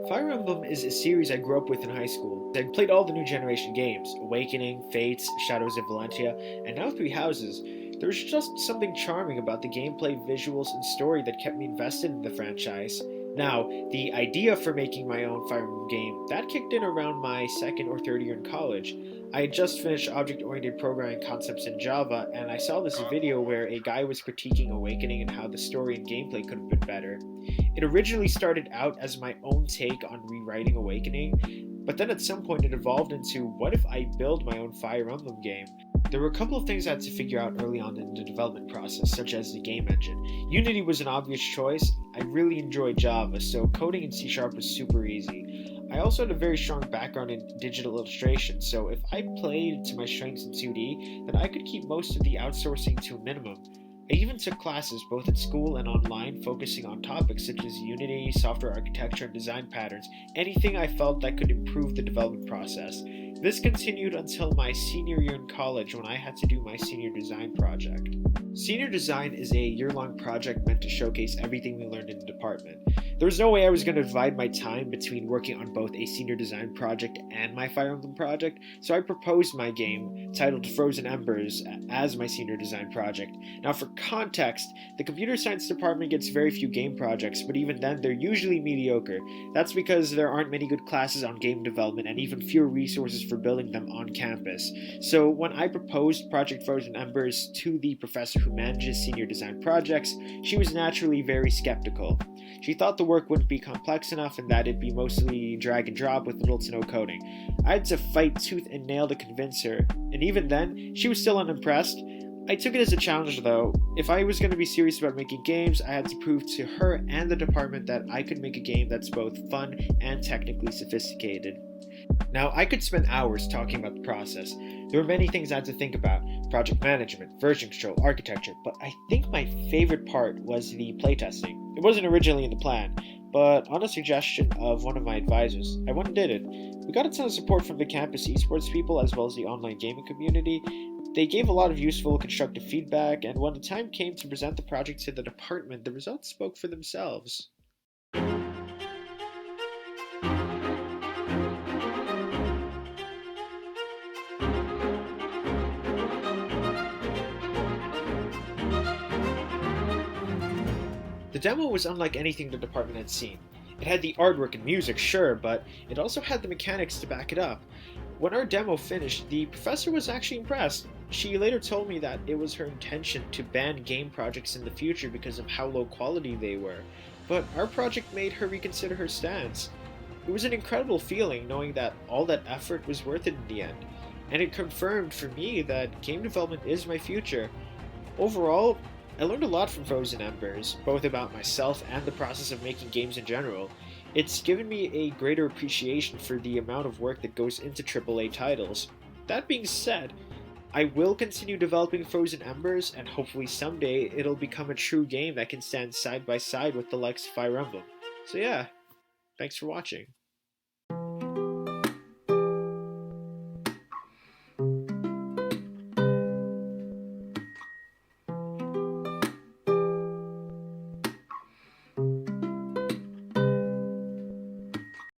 Fire Emblem is a series I grew up with in high school. I played all the new generation games, Awakening, Fates, Shadows of Valentia, and now Three Houses. There was just something charming about the gameplay, visuals, and story that kept me invested in the franchise. Now, the idea for making my own Fire Emblem game, that kicked in around my second or third year in college. I had just finished object-oriented programming concepts in Java, and I saw this video where a guy was critiquing Awakening and how the story and gameplay could have been better. It originally started out as my own take on rewriting Awakening, but then at some point it evolved into what if I build my own Fire Emblem game? There were a couple of things I had to figure out early on in the development process, such as the game engine. Unity was an obvious choice. I really enjoyed Java, so coding in C# was super easy. I also had a very strong background in digital illustration, so if I played to my strengths in 2D, then I could keep most of the outsourcing to a minimum. I even took classes both at school and online focusing on topics such as Unity, software architecture, and design patterns, anything I felt that could improve the development process. This continued until my senior year in college when I had to do my senior design project. Senior design is a year-long project meant to showcase everything we learned in the department. There was no way I was going to divide my time between working on both a senior design project and my Fire Emblem project, so I proposed my game, titled Frozen Embers, as my senior design project. Now for context, the computer science department gets very few game projects, but even then they're usually mediocre. That's because there aren't many good classes on game development and even fewer resources for building them on campus. So when I proposed Project Frozen Embers to the professor who manages senior design projects, she was naturally very skeptical. She thought the work wouldn't be complex enough and that it'd be mostly drag and drop with little to no coding. I had to fight tooth and nail to convince her, and even then, she was still unimpressed. I took it as a challenge though. If I was going to be serious about making games, I had to prove to her and the department that I could make a game that's both fun and technically sophisticated. Now, I could spend hours talking about the process. There were many things I had to think about: project management, version control, architecture, but I think my favorite part was the playtesting. It wasn't originally in the plan, but on a suggestion of one of my advisors, I went and did it. We got a ton of support from the campus esports people as well as the online gaming community. They gave a lot of useful, constructive feedback, and when the time came to present the project to the department, the results spoke for themselves. The demo was unlike anything the department had seen. It had the artwork and music, sure, but it also had the mechanics to back it up. When our demo finished, the professor was actually impressed. She later told me that it was her intention to ban game projects in the future because of how low quality they were, but our project made her reconsider her stance. It was an incredible feeling knowing that all that effort was worth it in the end, and it confirmed for me that game development is my future. Overall, I learned a lot from Frozen Embers, both about myself and the process of making games in general. It's given me a greater appreciation for the amount of work that goes into AAA titles. That being said, I will continue developing Frozen Embers, and hopefully someday it'll become a true game that can stand side by side with the likes of Fire Emblem. So yeah, thanks for watching.